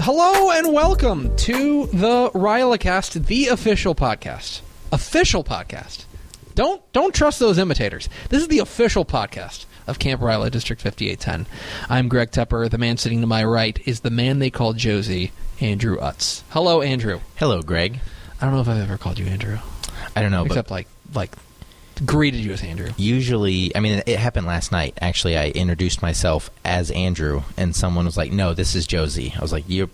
Hello and welcome to the RYLACast, the official podcast. Official podcast. Don't trust those imitators. This is the official podcast of Camp RYLA, District 5810. I'm Greg Tepper. The man sitting to my right is the man they call Josey, Andrew Utz. Hello, Andrew. Hello, Greg. I don't know if I've ever called you Andrew. I don't know, except like greeted you as Andrew. Usually, I mean, it happened last night. Actually, I introduced myself as Andrew, and someone was like, "No, this is Josey." I was like, "Yep,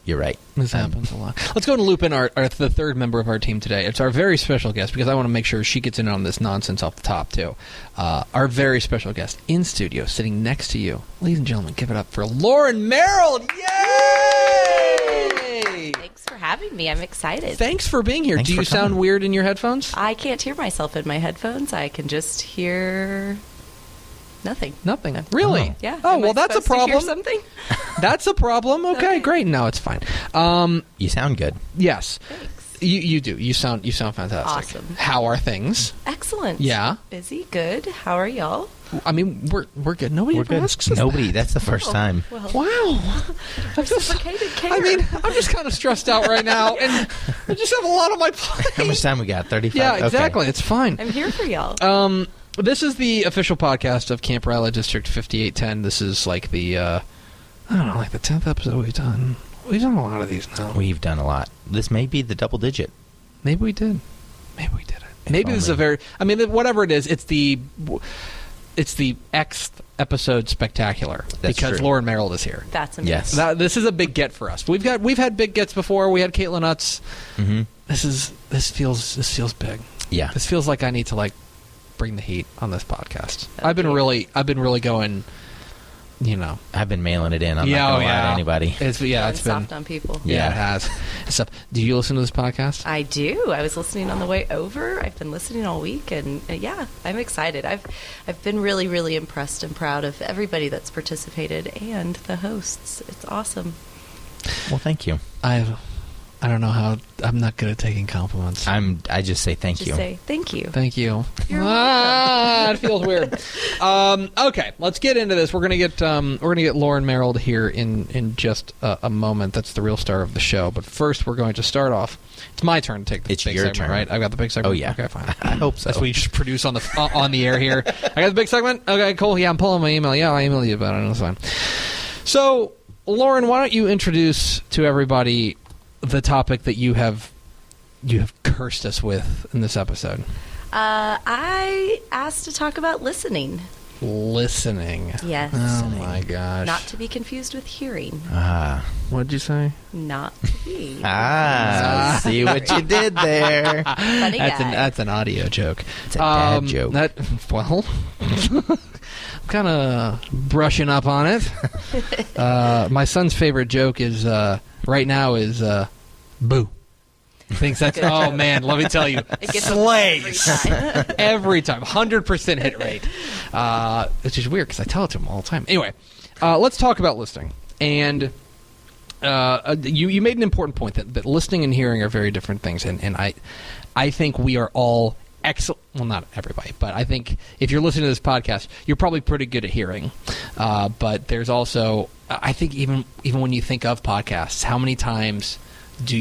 you're right." This happens a lot. Let's go and loop in the third member of our team today. It's our very special guest, because I want to make sure she gets in on this nonsense off the top, too. Our very special guest in studio, sitting next to you. Ladies and gentlemen, give it up for Lauren Marold. Yay! Thanks for having me. I'm excited. Thanks for being here. Thanks Do you for coming. sound weird in your headphones? I can't hear myself in my headphones. I can just hear nothing. Nothing. Really? Oh. Yeah. Oh, Am I well, that's a supposed to hear problem. something? That's a problem. Okay, Okay. great. No, it's fine. You sound good. Yes. Thanks. You do. You sound fantastic. Awesome. How are things? Excellent. Yeah. Busy. Good. How are y'all? I mean, we're good. Nobody We're ever good. asks us Nobody. That's the first time. Well, Wow. reciprocated care. I mean, I'm just kind of stressed out right now, and I just have a lot on my plate. How much time we got? 35? Yeah, Okay. exactly. It's fine. I'm here for y'all. This is the official podcast of Camp RYLA District 5810. This is like the, I don't know, like the 10th episode we've done. We've done a lot of these now. We've done a lot. This may be the double digit. Maybe we did. Maybe we did it. Maybe this is a only. very, I mean, whatever it is, it's the Xth episode spectacular. That's because true. Lauren Marold is here. That's amazing. Yes. This is a big get for us. We've had big gets before. We had Caitlin Utz. Mm-hmm. This feels big. Yeah. This feels like I need to bring the heat on this podcast. Okay. I've been really going, I've been mailing it in. I'm Yeah, not oh, going to lie yeah. to anybody. It's been soft on people. yeah, it has. And stuff. Do you listen to this podcast? I do. I was listening on the way over. I've been listening all week, and yeah, I'm excited. I've been really, really impressed and proud of everybody that's participated and the hosts. It's awesome. Well, thank you. I don't know how. I'm not good at taking compliments. I just say thank Just you. say thank you. Thank you. You're It feels weird. Okay, let's get into this. We're gonna get Lauren Marold here in just a moment. That's the real star of the show. But first, we're going to start off. It's my turn to take the It's big your segment, turn. right? I've got the big segment. Oh, yeah. Okay, fine. I hope so. That's what you just produce on the air here. I got the big segment. Okay, cool. Yeah, I'm pulling my email. Yeah, I emailed you about it. That's fine. So, Lauren, why don't you introduce to everybody the topic that you have cursed us with in this episode? I asked to talk about listening. Listening. Yes. Oh my gosh. Not to be confused with hearing. What did you say? Not to be. See what you did there. Funny guy. That's an audio joke. It's a dad joke. I'm kind of brushing up on it. My son's favorite joke is right now is boo. Thinks that's oh man, let me tell you, It gets slays every time. every time, 100% hit rate, which is weird because I tell it to him all the time. Anyway, let's talk about listening. And you made an important point that listening and hearing are very different things, and I think we are all excellent. Well, not everybody, but I think if you're listening to this podcast, you're probably pretty good at hearing. But there's also, I think even when you think of podcasts, how many times are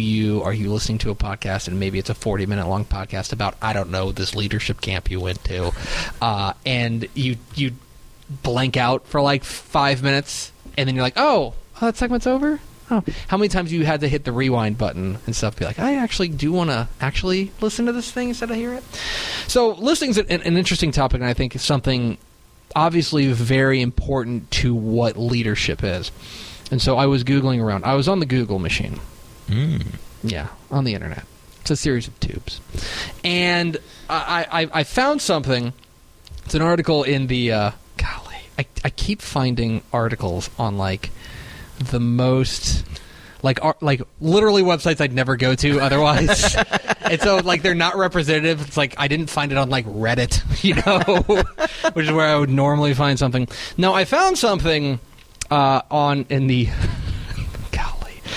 you listening to a podcast and maybe it's a 40-minute long podcast about, I don't know, this leadership camp you went to, and you blank out for like 5 minutes, and then you're like, oh, that segment's over? Oh, how many times you had to hit the rewind button and stuff, be like, I actually do want to actually listen to this thing instead of hear it? So listening's an interesting topic, and I think it's something obviously very important to what leadership is. And so I was Googling around. I was on the Google machine. Yeah, on the internet. It's a series of tubes. And I found something. It's an article in the... golly, I keep finding articles on, the most... Like literally websites I'd never go to otherwise. And so, they're not representative. It's I didn't find it on, Reddit, which is where I would normally find something. No, I found something in the...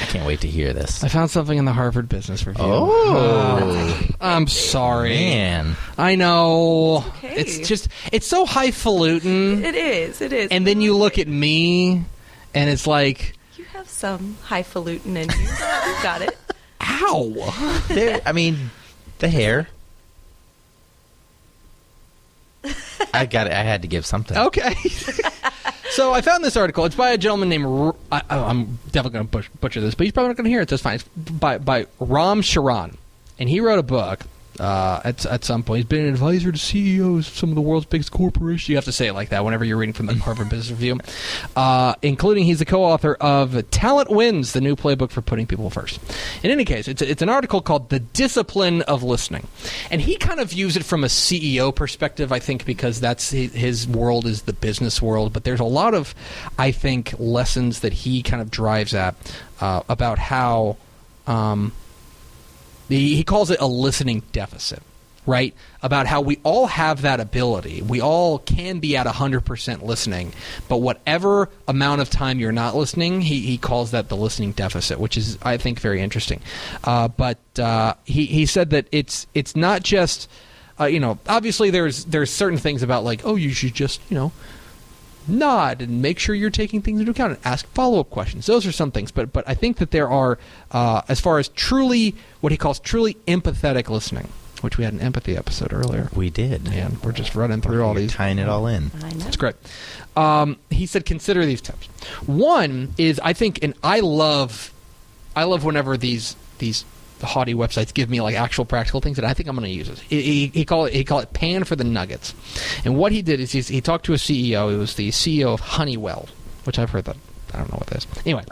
I can't wait to hear this. I found something in the Harvard Business Review. Oh. I'm sorry. Man. I know. It's okay. It's so highfalutin. It is. And then you look at me, and it's like, You have some highfalutin in you. You got it. Ow! The hair. I got it. I had to give something. Okay. So I found this article. It's by a gentleman named... I'm definitely going to butcher this, but he's probably not going to hear it. That's fine. It's by Ram Charan. And he wrote a book at some point. He's been an advisor to CEOs of some of the world's biggest corporations. You have to say it like that whenever you're reading from the Harvard Business Review. Including, he's the co-author of Talent Wins, the new playbook for putting people first. In any case, it's an article called The Discipline of Listening. And he kind of views it from a CEO perspective, I think, because that's his world is the business world. But there's a lot of, I think, lessons that he kind of drives at about how... He calls it a listening deficit, right? About how we all have that ability. We all can be at 100% listening, but whatever amount of time you're not listening, he calls that the listening deficit, which is, I think, very interesting. But he said that it's not just, obviously there's certain things about like, oh, you should just, nod and make sure you're taking things into account and ask follow-up questions. Those are some things, but I think that there are, as far as truly, what he calls truly empathetic listening, which we had an empathy episode earlier. We did. And we're just running through all these. Tying it all in. I know. It's great. He said, consider these tips. One is, I think, and I love whenever these haughty websites give me like actual practical things, and I think I'm going to use it. He call it pan for the nuggets. And what he did is he talked to a CEO. It was the CEO of Honeywell, which I've heard that. I don't know what that is. Anyway,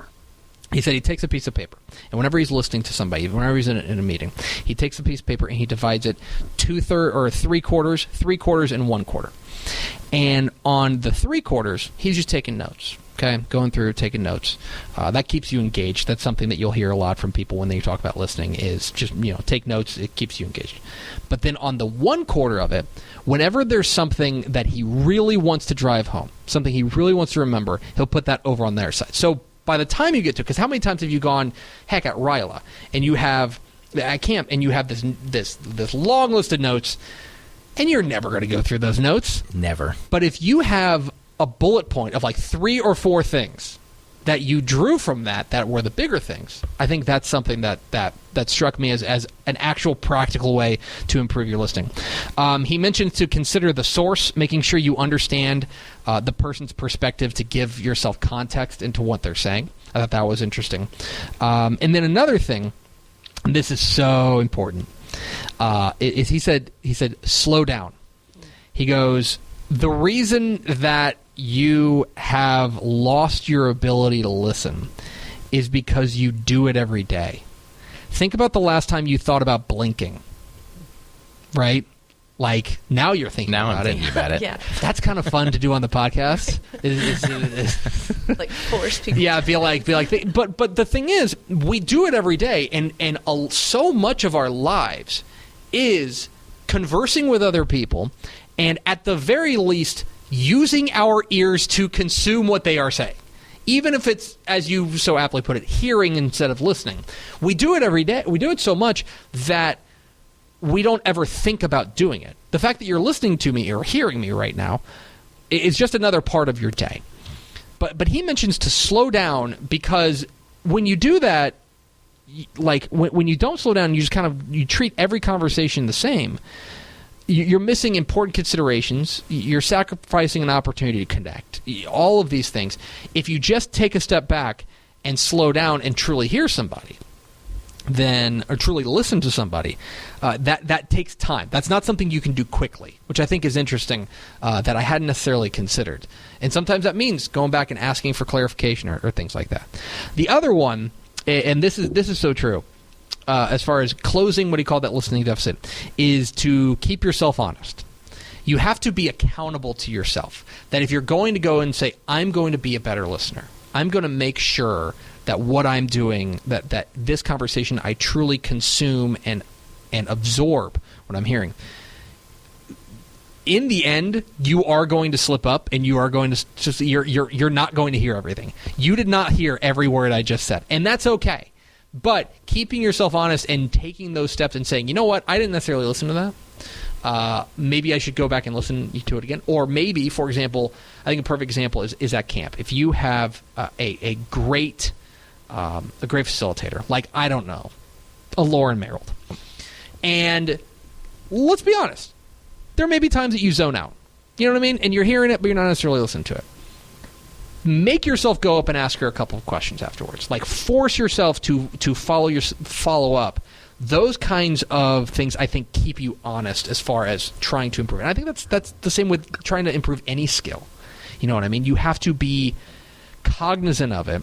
he said he takes a piece of paper, and whenever he's listening to somebody, whenever he's in a meeting, he takes a piece of paper and he divides it 2/3 or 3/4, 3/4, and 1/4. And on the 3/4, he's just taking notes. Okay, going through, taking notes. That keeps you engaged. That's something that you'll hear a lot from people when they talk about listening is just, take notes. It keeps you engaged. But then on the 1/4 of it, whenever there's something that he really wants to drive home, something he really wants to remember, he'll put that over on their side. So by the time you get to, because how many times have you gone, heck, at RYLA, and you have, at camp, and you have this long list of notes, and you're never going to go through those notes. Never. But if you have a bullet point of like 3 or 4 things that you drew from that were the bigger things, I think that's something that struck me as an actual practical way to improve your listening. He mentioned to consider the source, making sure you understand the person's perspective to give yourself context into what they're saying. I thought that was interesting. And then another thing, and this is so important, is he said slow down. He goes, the reason that you have lost your ability to listen is because you do it every day. Think about the last time you thought about blinking, right? Like, now you're thinking about it. Now I'm thinking about it. Yeah. That's kind of fun to do on the podcast. Like force people. Yeah, be like. But the thing is, we do it every day, and so much of our lives is conversing with other people, and at the very least, using our ears to consume what they are saying. Even if it's, as you so aptly put it, hearing instead of listening. We do it every day. We do it so much that we don't ever think about doing it. The fact that you're listening to me or hearing me right now is just another part of your day. But he mentions to slow down, because when you do that, like when you don't slow down, you just you treat every conversation the same. You're missing important considerations. You're sacrificing an opportunity to connect. All of these things. If you just take a step back and slow down and truly hear somebody, or truly listen to somebody, that takes time. That's not something you can do quickly, which I think is interesting, that I hadn't necessarily considered. And sometimes that means going back and asking for clarification or things like that. The other one, and this is so true, as far as closing what he called that listening deficit, is to keep yourself honest. You have to be accountable to yourself. That if you're going to go and say, I'm going to be a better listener, I'm going to make sure that what I'm doing, that this conversation I truly consume and absorb what I'm hearing. In the end, you are going to slip up, and you are going to you're not going to hear everything. You did not hear every word I just said, and that's okay. But keeping yourself honest and taking those steps and saying, you know what, I didn't necessarily listen to that. maybe I should go back and listen to it again. Or maybe, for example, I think a perfect example is at camp. If you have a great facilitator, like, I don't know, a Lauren Marold, and let's be honest, there may be times that you zone out. You know what I mean? And you're hearing it, but you're not necessarily listening to it. Make yourself go up and ask her a couple of questions afterwards. Like, force yourself to follow up. Those kinds of things, I think, keep you honest as far as trying to improve. And I think that's the same with trying to improve any skill. You know what I mean? You have to be cognizant of it,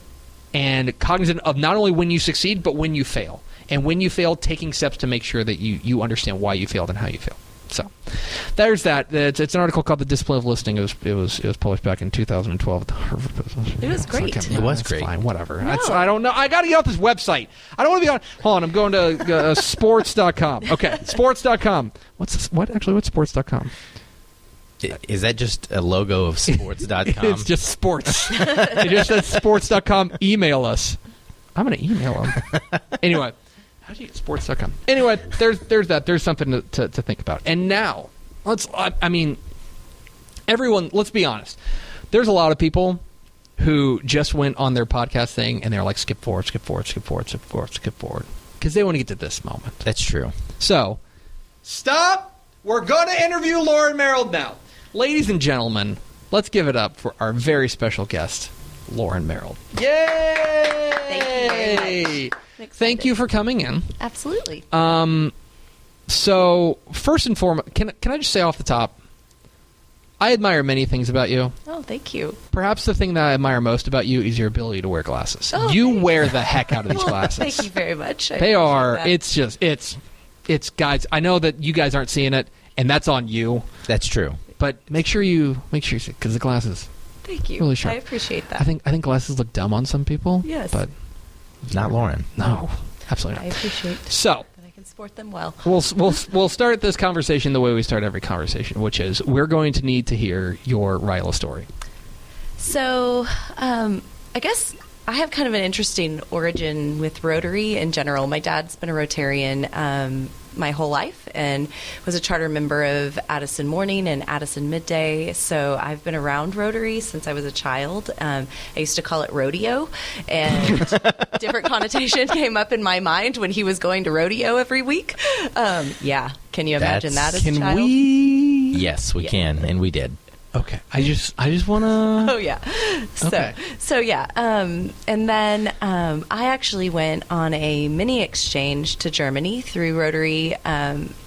and cognizant of not only when you succeed, but when you fail. And when you fail, taking steps to make sure that you understand why you failed and how you failed. So there's that. It's an article called "The Discipline of Listening." It was published back in 2012 at the Harvard Business Review. It was great. It was great. Fine, whatever. No. I don't know. I got to get off this website. I don't want to be on. Hold on. I'm going to sports.com. Okay, sports.com. What's sports.com? Is that just a logo of sports.com? It's just sports. It just says sports.com. Email us. I'm going to email them. Anyway. How do you get sports.com? Anyway, there's that. There's something to think about. And now, everyone, let's be honest. There's a lot of people who just went on their podcast thing and they're like, skip forward, skip forward, skip forward, skip forward, skip forward. Because they want to get to this moment. That's true. So, stop. We're going to interview Lauren Marold now. Ladies and gentlemen, let's give it up for our very special guest, Lauren Marold. Yay! Thank you very much. Thank you for coming in. Absolutely. So, first and foremost, can I just say off the top, I admire many things about you. Oh, thank you. Perhaps the thing that I admire most about you is your ability to wear glasses. Oh, you wear the heck out of these well, glasses. Thank you very much. They are. That. It's guys. I know that you guys aren't seeing it, and that's on you. That's true. But make sure you see, because the glasses. Thank you. Really sharp. I appreciate that. I think glasses look dumb on some people. Yes. But Not Lauren. no, absolutely I not. appreciate So. that I can sport them well. We'll start this conversation the way we start every conversation, which is we're going to need to hear your RYLA story. So, I guess I have kind of an interesting origin with Rotary in general. My dad's been a Rotarian my whole life and was a charter member of Addison Morning and Addison Midday. So I've been around Rotary since I was a child. I used to call it rodeo, and different connotation came up in my mind when he was going to rodeo every week. Yeah, can you imagine that as a child? Can we? Yes, we can, and we did. Okay, I just want to. Oh yeah. Okay. So yeah. And then I actually went on a mini exchange to Germany through Rotary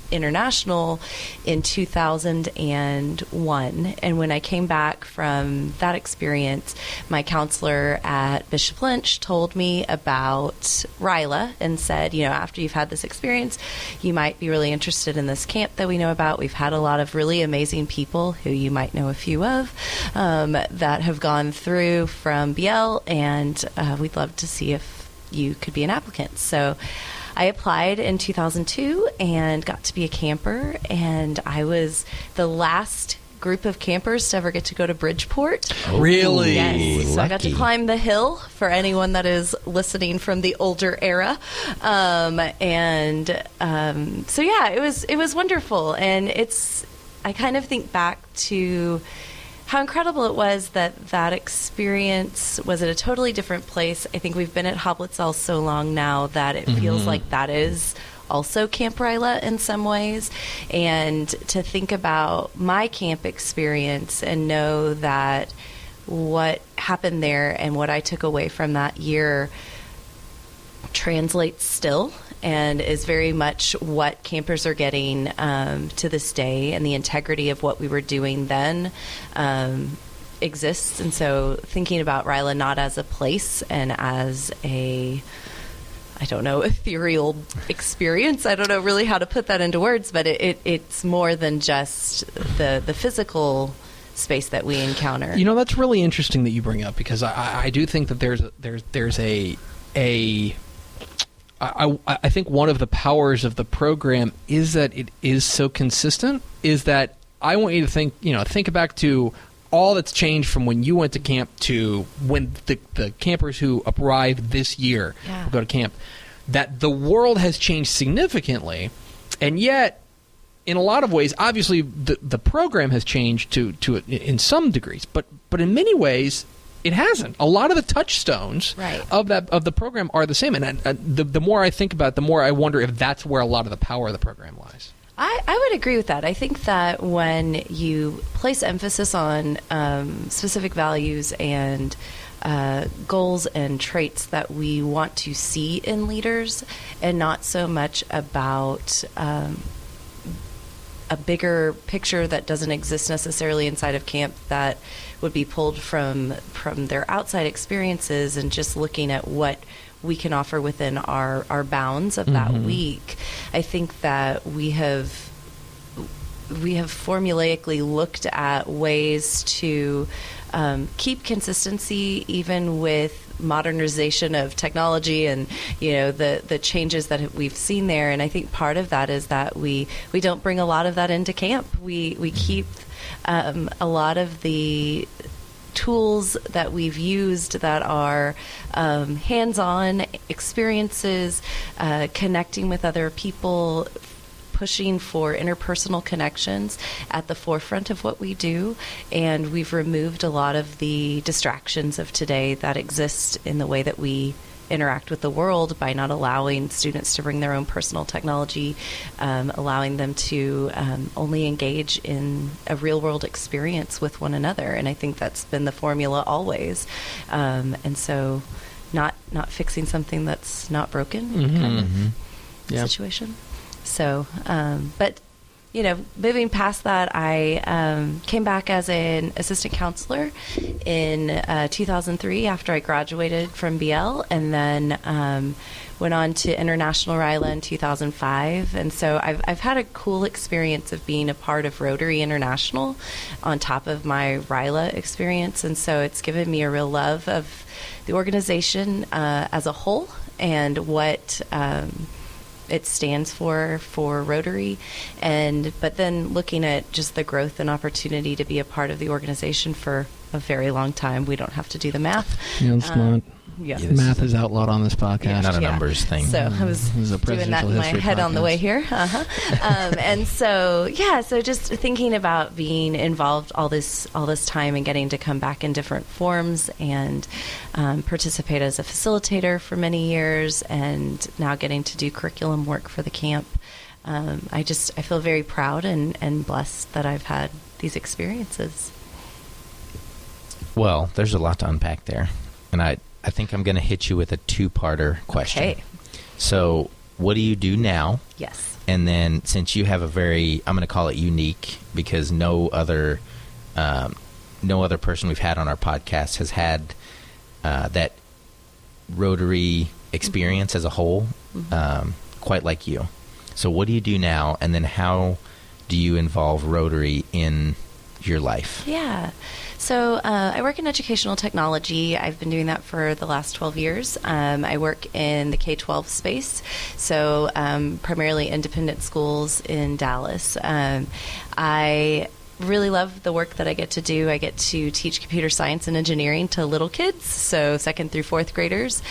International in 2001. And when I came back from that experience, my counselor at Bishop Lynch told me about RYLA and said, after you've had this experience, you might be really interested in this camp that we know about. We've had a lot of really amazing people who you might know a few of that have gone through from BL, and we'd love to see if you could be an applicant. So I applied in 2002 and got to be a camper, and I was the last group of campers to ever get to go to Bridgeport. Oh, Really? Yes. So I got to lucky. climb the hill for anyone that is listening from the older era. So yeah, it was wonderful. And I kind of think back to how incredible it was that experience was at a totally different place. I think we've been at Hoblitzall so long now that it feels like that is also Camp RYLA in some ways. And to think about my camp experience and know that what happened there and what I took away from that year translates still and is very much what campers are getting to this day, and the integrity of what we were doing then exists. And so thinking about RYLA not as a place and as a ethereal experience. I don't know really how to put that into words, but it's more than just the physical space that we encounter. That's really interesting that you bring up, because I do think that there's I think one of the powers of the program is that it is so consistent, is that I want you to think back to all that's changed from when you went to camp to when the campers who arrived this year will go to camp, that the world has changed significantly, and yet in a lot of ways, obviously, the program has changed to in some degrees, but in many ways, it hasn't. A lot of the touchstones of the program are the same, and the more I think about it, the more I wonder if that's where a lot of the power of the program lies. I would agree with that. I think that when you place emphasis on specific values and goals and traits that we want to see in leaders, and not so much about a bigger picture that doesn't exist necessarily inside of camp, that would be pulled from their outside experiences, and just looking at what we can offer within our bounds of that week. I think that we have formulaically looked at ways to keep consistency even with modernization of technology and the changes that we've seen there. And I think part of that is that we don't bring a lot of that into camp. We keep a lot of the tools that we've used that are hands-on experiences, connecting with other people, pushing for interpersonal connections at the forefront of what we do. And we've removed a lot of the distractions of today that exist in the way that we interact with the world by not allowing students to bring their own personal technology, allowing them to only engage in a real world experience with one another. And I think that's been the formula always. And so not fixing something that's not broken kind of situation. So, but moving past that, I came back as an assistant counselor in 2003 after I graduated from BL, and then went on to International RYLA in 2005. And so I've had a cool experience of being a part of Rotary International on top of my RYLA experience. And so it's given me a real love of the organization as a whole and what it stands for Rotary, but then looking at just the growth and opportunity to be a part of the organization for a very long time. We don't have to do the math. Yeah, it's not. Yeah. Math is outlawed on this podcast. Not a numbers thing. So I was doing that in my head on the way here. And so just thinking about being involved all this time and getting to come back in different forms and participate as a facilitator for many years, and now getting to do curriculum work for the camp. I feel very proud and blessed that I've had these experiences. Well, there's a lot to unpack there, and I think I'm going to hit you with a two-parter question. Okay. So, what do you do now? Yes. And then, since you have a very, I'm going to call it unique, because no other person we've had on our podcast has had that Rotary experience as a whole, quite like you. So, what do you do now? And then, how do you involve Rotary in your life? Yeah. So I work in educational technology. I've been doing that for the last 12 years. I work in the K-12 space, so primarily independent schools in Dallas. I really love the work that I get to do. I get to teach computer science and engineering to little kids, so 2nd through 4th graders,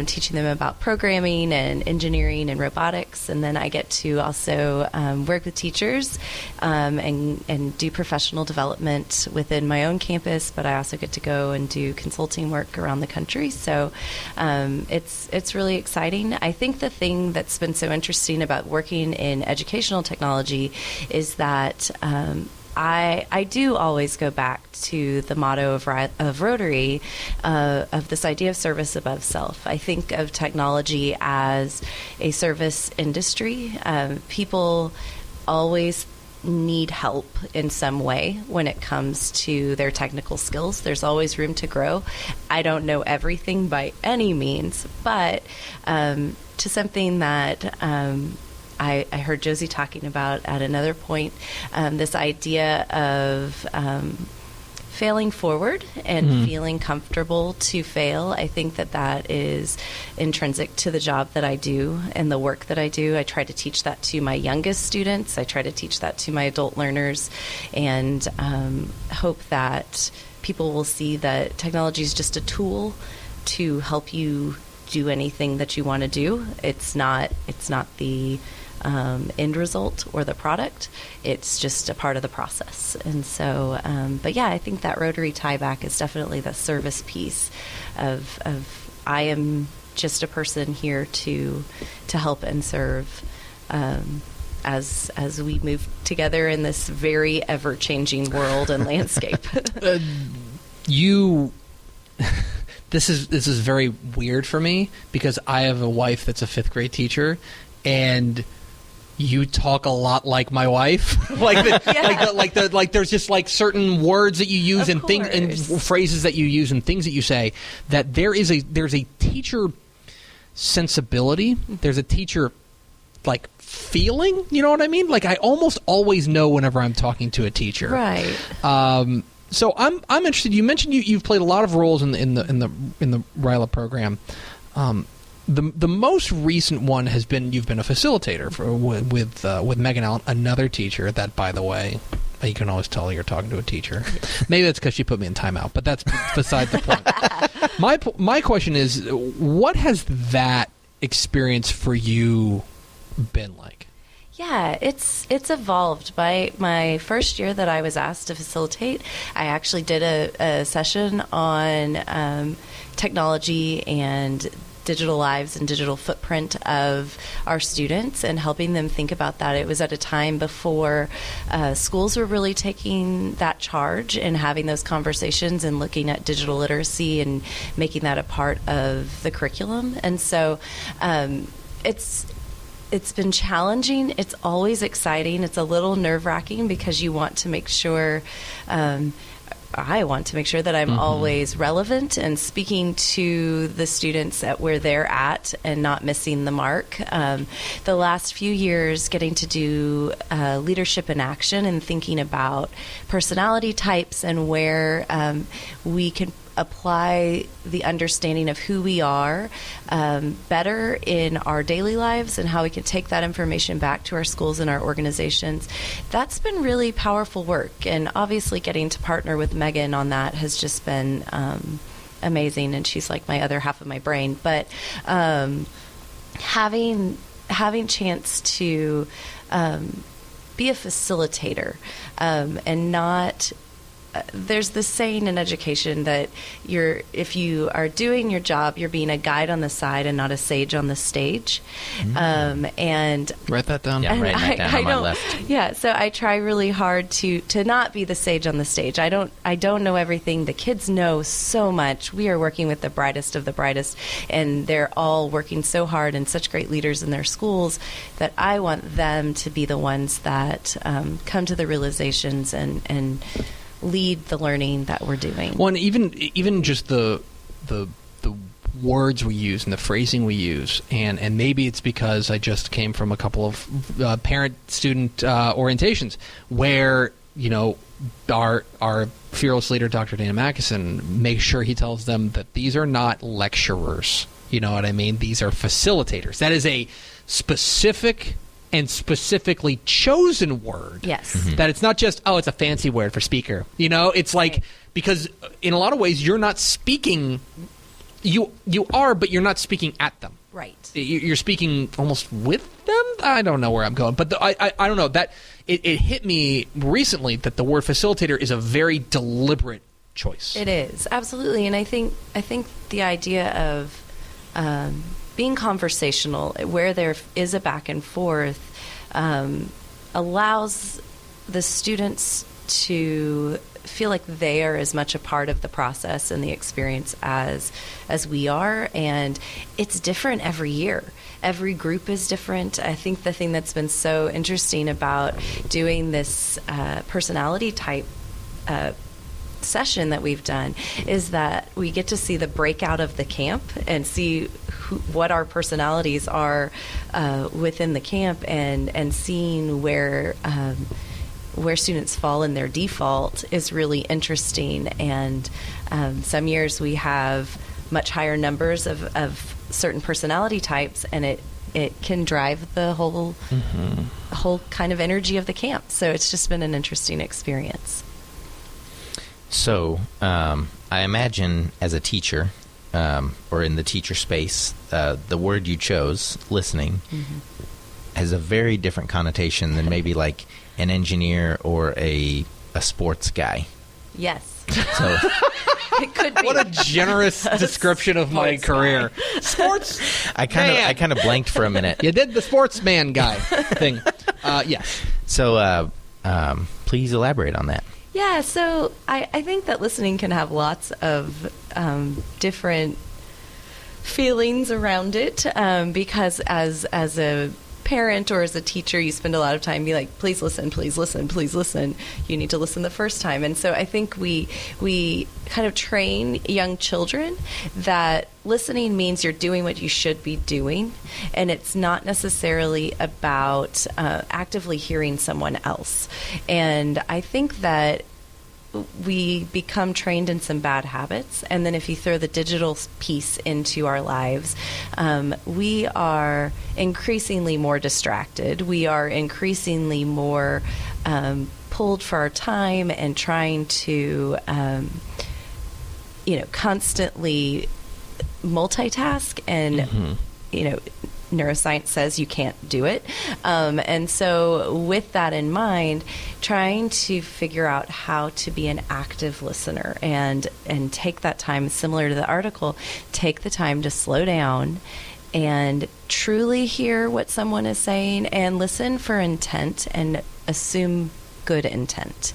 teaching them about programming and engineering and robotics. And then I get to also work with teachers and do professional development within my own campus, but I also get to go and do consulting work around the country. So it's really exciting. I think the thing that's been so interesting about working in educational technology is that I do always go back to the motto of Rotary, of this idea of service above self. I think of technology as a service industry. People always need help in some way when it comes to their technical skills. There's always room to grow. I don't know everything by any means, but to something that I heard Josey talking about at another point, this idea of failing forward and feeling comfortable to fail. I think that is intrinsic to the job that I do and the work that I do. I try to teach that to my youngest students. I try to teach that to my adult learners, and hope that people will see that technology is just a tool to help you do anything that you want to do. It's not the end result or the product. It's just a part of the process. And so, but yeah, I think that Rotary tieback is definitely the service piece of I am just a person here to help and serve as we move together in this very ever-changing world and landscape. This is very weird for me because I have a wife that's a 5th grade teacher, and you talk a lot like my wife. like there's just like certain words that you use and things and phrases that you use and things that you say that there's a teacher sensibility. There's a teacher like feeling, you know what I mean? Like I almost always know whenever I'm talking to a teacher. Right. So I'm interested. You mentioned you've played a lot of roles in the RYLA program. The most recent one has been you've been a facilitator with Megan Allen, another teacher. That, by the way, you can always tell you're talking to a teacher. Maybe that's because she put me in timeout, but that's beside the point. My question is, what has that experience for you been like? Yeah, it's evolved. By my first year that I was asked to facilitate, I actually did a session on technology and digital lives and digital footprint of our students and helping them think about that. It was at a time before schools were really taking that charge and having those conversations and looking at digital literacy and making that a part of the curriculum. And so it's been challenging. It's always exciting. It's a little nerve-wracking because you want to make sure I want to make sure that I'm always relevant and speaking to the students at where they're at and not missing the mark. The last few years, getting to do leadership in action and thinking about personality types and where we can apply the understanding of who we are better in our daily lives and how we can take that information back to our schools and our organizations. That's been really powerful work, and obviously getting to partner with Megan on that has just been amazing, and she's like my other half of my brain. But having chance to be a facilitator and not there's this saying in education that if you are doing your job, you're being a guide on the side and not a sage on the stage. And write that down. Yeah, write that down on my left. Yeah, so I try really hard to not be the sage on the stage. I don't know everything. The kids know so much. We are working with the brightest of the brightest, and they're all working so hard and such great leaders in their schools that I want them to be the ones that come to the realizations and lead the learning that we're doing. Well, and even just the words we use and the phrasing we use, and maybe it's because I just came from a couple of parent-student orientations where, you know, our fearless leader, Dr. Dana Mackison, makes sure he tells them that these are not lecturers. You know what I mean? These are facilitators. That is a specific and specifically chosen word. Yes. That it's not just, it's a fancy word for speaker. You know, it's like, right. Because in a lot of ways you're not speaking, you are, but you're not speaking at them. Right. You're speaking almost with them? I don't know where I'm going, but I don't know. That it hit me recently that the word facilitator is a very deliberate choice. It is, absolutely. And I think the idea of being conversational, where there is a back and forth, allows the students to feel like they are as much a part of the process and the experience as we are. And it's different every year. Every group is different. I think the thing that's been so interesting about doing this personality type session that we've done is that we get to see the breakout of the camp and see what our personalities are within the camp, and seeing where students fall in their default is really interesting. And some years we have much higher numbers of certain personality types, and it can drive the whole kind of energy of the camp. So it's just been an interesting experience. So I imagine as a teacher or in the teacher space, the word you chose, listening, has a very different connotation than maybe like an engineer or a sports guy. Yes. So It could be. What a generous description of my sports career. Sports. I kind of blanked for a minute. You did the sportsman guy thing. Yes. So please elaborate on that. Yeah, so I think that listening can have lots of different feelings around it, because as a parent or as a teacher, you spend a lot of time being like, please listen, please listen, please listen. You need to listen the first time. And so I think we kind of train young children that listening means you're doing what you should be doing, and it's not necessarily about actively hearing someone else. And I think that we become trained in some bad habits, and then if you throw the digital piece into our lives, we are increasingly more distracted. We are increasingly more pulled for our time and trying to, constantly multitask, and neuroscience says you can't do it. And so with that in mind, trying to figure out how to be an active listener and take that time, similar to the article, take the time to slow down and truly hear what someone is saying and listen for intent and assume good intent.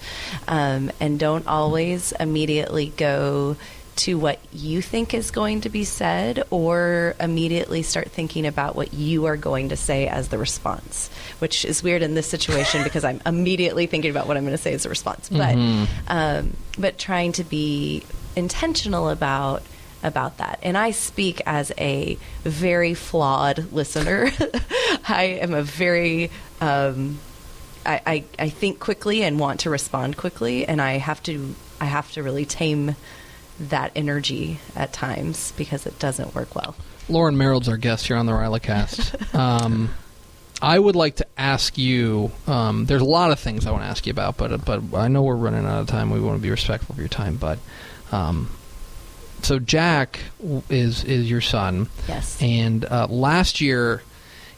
And don't always immediately go to what you think is going to be said, or immediately start thinking about what you are going to say as the response, which is weird in this situation because I'm immediately thinking about what I'm going to say as a response. But trying to be intentional about that. And I speak as a very flawed listener. I am a very I think quickly and want to respond quickly, and I have to really tame that energy at times because it doesn't work well. Lauren Marold's our guest here on the RYLACast. I would like to ask you, there's a lot of things I want to ask you about, but I know we're running out of time. We want to be respectful of your time, but so Jack is your son. Yes. And last year,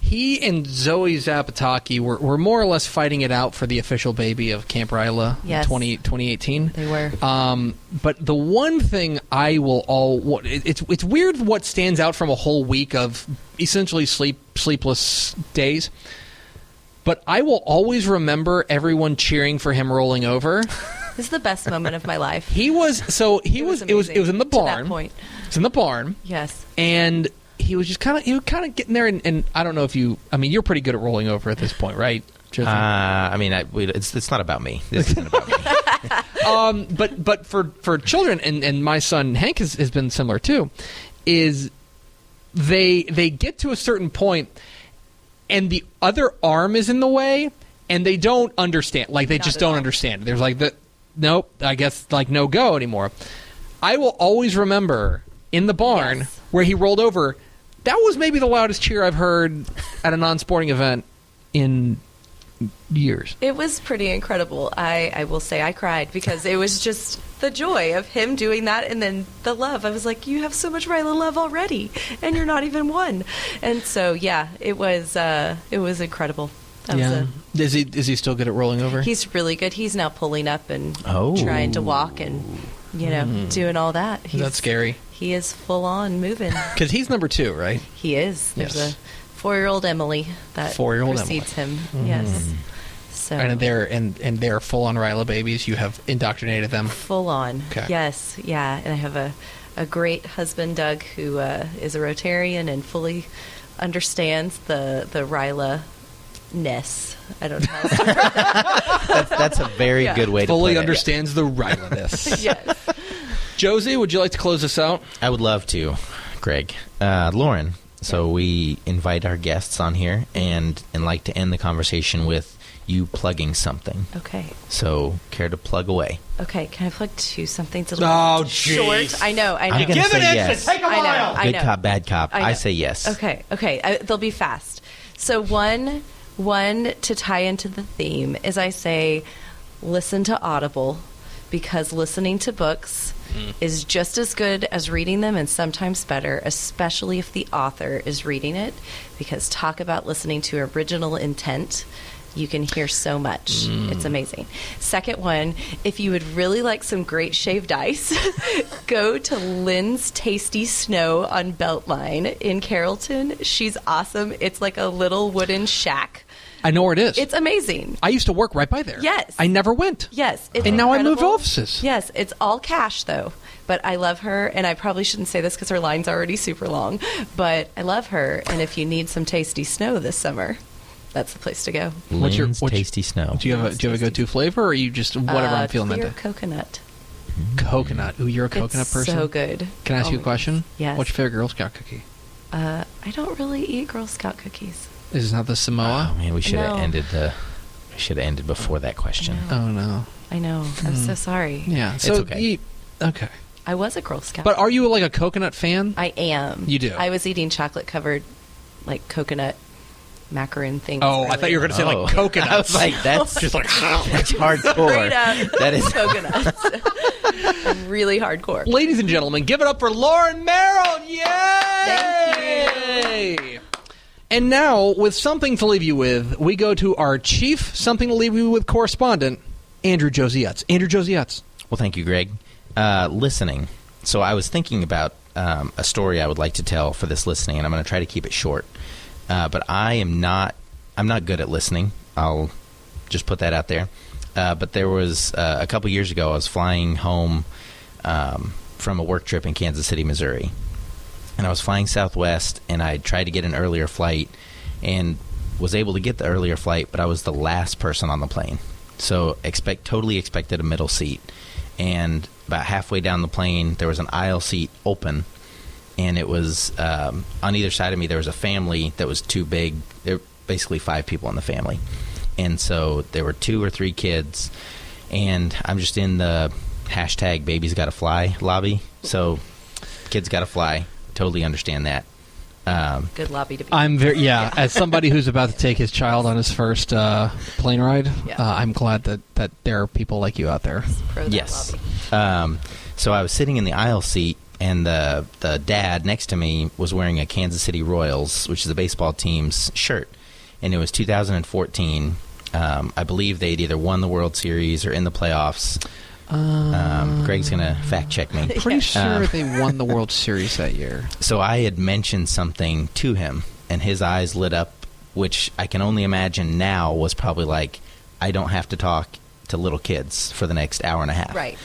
he and Zoe Zapataki were more or less fighting it out for the official baby of Camp RYLA in 2018. They were. But the one thing it's weird what stands out from a whole week of essentially sleepless days. But I will always remember everyone cheering for him rolling over. This is the best moment of my life. It was in the barn. To that point. It's in the barn. Yes. And he was just kind of getting there, and I don't know if you're pretty good at rolling over at this point, right, Josey? It's not about me. This isn't about me. But for children, and my son Hank has been similar too, is they get to a certain point, and the other arm is in the way, and they don't understand. Like they just don't understand. There's like nope, I guess like no go anymore. I will always remember in the barn where he rolled over. That was maybe the loudest cheer I've heard at a non-sporting event in years. It was pretty incredible. I will say I cried because it was just the joy of him doing that, and then the love. I was like, you have so much RYLA love already, and you're not even one. And so, yeah, it was incredible. Is he still good at rolling over? He's really good. He's now pulling up and trying to walk and doing all that. Is that scary? He is full on moving. Because he's number 2, right? He is. There's a 4-year-old Emily that precedes him. Mm-hmm. Yes. So and they're full on RYLA babies. You have indoctrinated them. Full on. Okay. Yes. Yeah. And I have a great husband, Doug, who is a Rotarian and fully understands the RYLA-ness. I don't know how else to that's a very good way to put it. Fully understands the RYLA-ness. Yes. Josey, would you like to close us out? I would love to, Greg. Lauren, so we invite our guests on here and like to end the conversation with you plugging something. Okay. So, care to plug away? Okay, can I plug something to short? I know. I'm going to say yes. Take a mile. Good cop, bad cop. I say yes. Okay. They'll be fast. So one to tie into the theme is I say listen to Audible because listening to books is just as good as reading them and sometimes better, especially if the author is reading it, because talk about listening to original intent. You can hear so much. It's amazing. Second one, if you would really like some great shaved ice, go to Lynn's Tasty Snow on Beltline in Carrollton. She's awesome. It's like a little wooden shack. I know where it is. It's amazing. I used to work right by there. Yes. I never went. Yes. It's And now I moved incredible. offices. Yes. It's all cash, though. But I love her, and I probably shouldn't say this because her line's already super long, but I love her, and if you need some tasty snow this summer, that's the place to go. Lynn's Tasty Snow. Do you have a go-to flavor, or are you just whatever I'm feeling that clear day? coconut. Coconut. Ooh, you're a coconut It's person? so good. Can I ask Oh you a my question? Yes. What's your favorite Girl Scout cookie? I don't really eat Girl Scout cookies. Is it not the Samoa? Oh man, we should have No. ended before that question. Oh, no. I know. I'm so sorry. Yeah. It's So okay. Okay. I was a Girl Scout. But are you like a coconut fan? I am. You do? I was eating chocolate-covered, like, coconut macaroon things. Oh, I thought you were going to say like coconuts. I was like, that's just like that's hardcore. Straight up That is coconuts. I'm really hardcore. Ladies and gentlemen, give it up for Lauren Marold! Yay! Thank you. And now, with something to leave you with, we go to our chief something to leave you with correspondent, Andrew Josey. Andrew Josey. Well, thank you, Greg. Listening. So I was thinking about a story I would like to tell for this listening, and I'm going to try to keep it short. But I'm not good at listening. I'll just put that out there. But there was a couple years ago, I was flying home from a work trip in Kansas City, Missouri. And I was flying Southwest, and I tried to get an earlier flight and was able to get the earlier flight, but I was the last person on the plane. So totally expected a middle seat. And about halfway down the plane, there was an aisle seat open, and it was on either side of me, there was a family that was too big. There were basically 5 people in the family. And so there were 2 or 3 kids, and I'm just in the hashtag babies gotta fly lobby. So kids gotta fly. Totally understand that. Good lobby to be. I'm as somebody who's about to take his child on his first plane ride, I'm glad that there are people like you out there. Pro that Yes. lobby. So I was sitting in the aisle seat, and the dad next to me was wearing a Kansas City Royals, which is the baseball team's shirt. And it was 2014. I believe they'd either won the World Series or in the playoffs. Greg's going to fact check me. Pretty sure they won the World Series that year. So I had mentioned something to him, and his eyes lit up, which I can only imagine now was probably like, I don't have to talk to little kids for the next hour and a half. Right.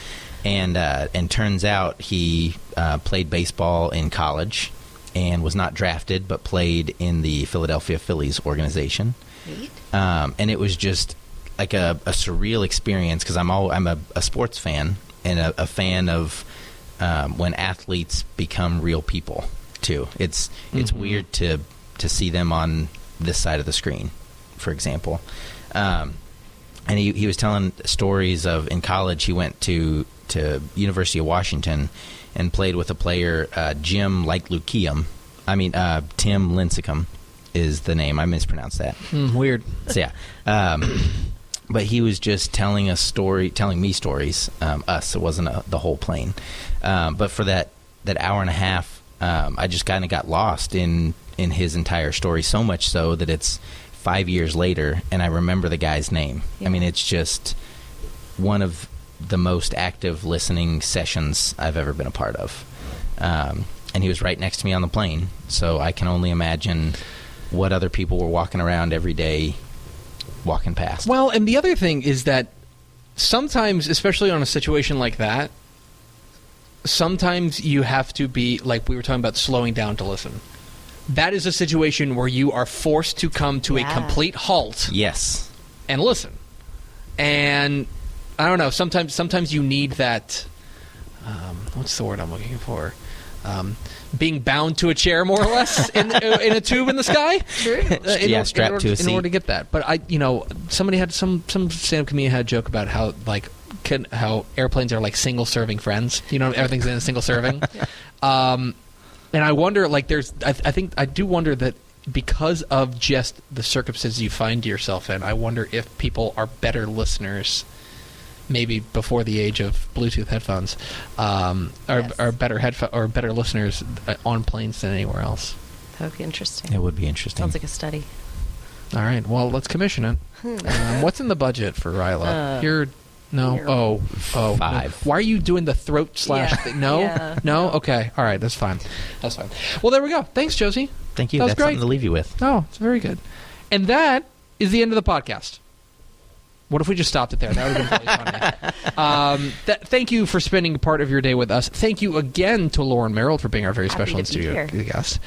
And turns out he played baseball in college and was not drafted, but played in the Philadelphia Phillies organization. Neat. And it was just like a surreal experience, because I'm a sports fan and a fan of when athletes become real people too. It's weird to see them on this side of the screen, for example. And he was telling stories of, in college he went to University of Washington and played with a player, Tim Lincecum is the name. I mispronounced that. Weird. So yeah. But he was just telling me stories, us. It wasn't the whole plane. But for that hour and a half, I just kind of got lost in his entire story, so much so that it's 5 years later, and I remember the guy's name. Yeah. I mean, it's just one of the most active listening sessions I've ever been a part of. And he was right next to me on the plane, so I can only imagine what other people were walking around every day, walking past. Well, and the other thing is that sometimes, especially on a situation like that, sometimes you have to be, like we were talking about, slowing down to listen. That is a situation where you are forced to come to a complete halt. Yes. And listen. And I don't know, sometimes you need that, what's the word I'm looking for? Being bound to a chair, more or less, in a tube in the sky. True. Strapped to a seat. In order to get that. But somebody had some stand-up comedian had a joke about how how airplanes are like single-serving friends. Everything's in a single serving. And I wonder, I do wonder that because of just the circumstances you find yourself in, I wonder if people are better listeners maybe before the age of Bluetooth headphones, are better listeners on planes than anywhere else. That would be interesting. It would be interesting. Sounds like a study. All right, well, let's commission it. What's in the budget for RYLA? No. 5. No. Why are you doing the throat slash thing? No? Yeah. No? Okay. All right. That's fine. Well, there we go. Thanks, Josey. Thank you. That was That's great. something to leave you with. Oh, it's very good. And that is the end of the podcast. What if we just stopped it there? That would have been really funny. Thank you for spending part of your day with us. Thank you again to Lauren Marold for being our very Happy special to be in-studio here. guest.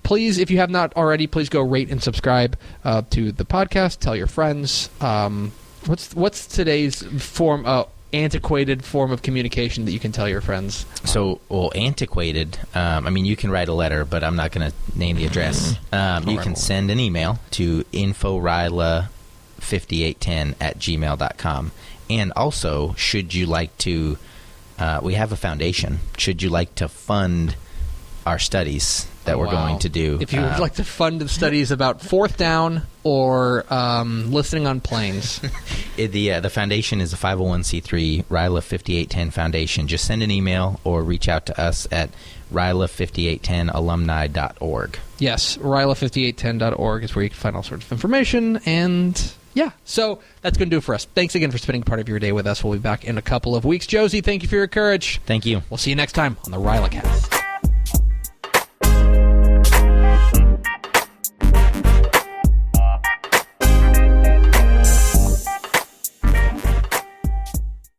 Please, if you have not already, please go rate and subscribe to the podcast. Tell your friends. What's today's antiquated form of communication that you can tell your friends? So, antiquated. You can write a letter, but I'm not going to name the address. You can send an email to info.ryla5810@gmail.com. And also, should you like to, we have a foundation. Should you like to fund our studies that we're going to do? If you would like to fund the studies about fourth down or listening on planes. The foundation is a 501c3 RYLA 5810 Foundation. Just send an email or reach out to us at RYLA5810alumni.org. Yes, RYLA5810.org is where you can find all sorts of information. And yeah, so that's going to do it for us. Thanks again for spending part of your day with us. We'll be back in a couple of weeks. Josey, thank you for your courage. Thank you. We'll see you next time on the RYLACast.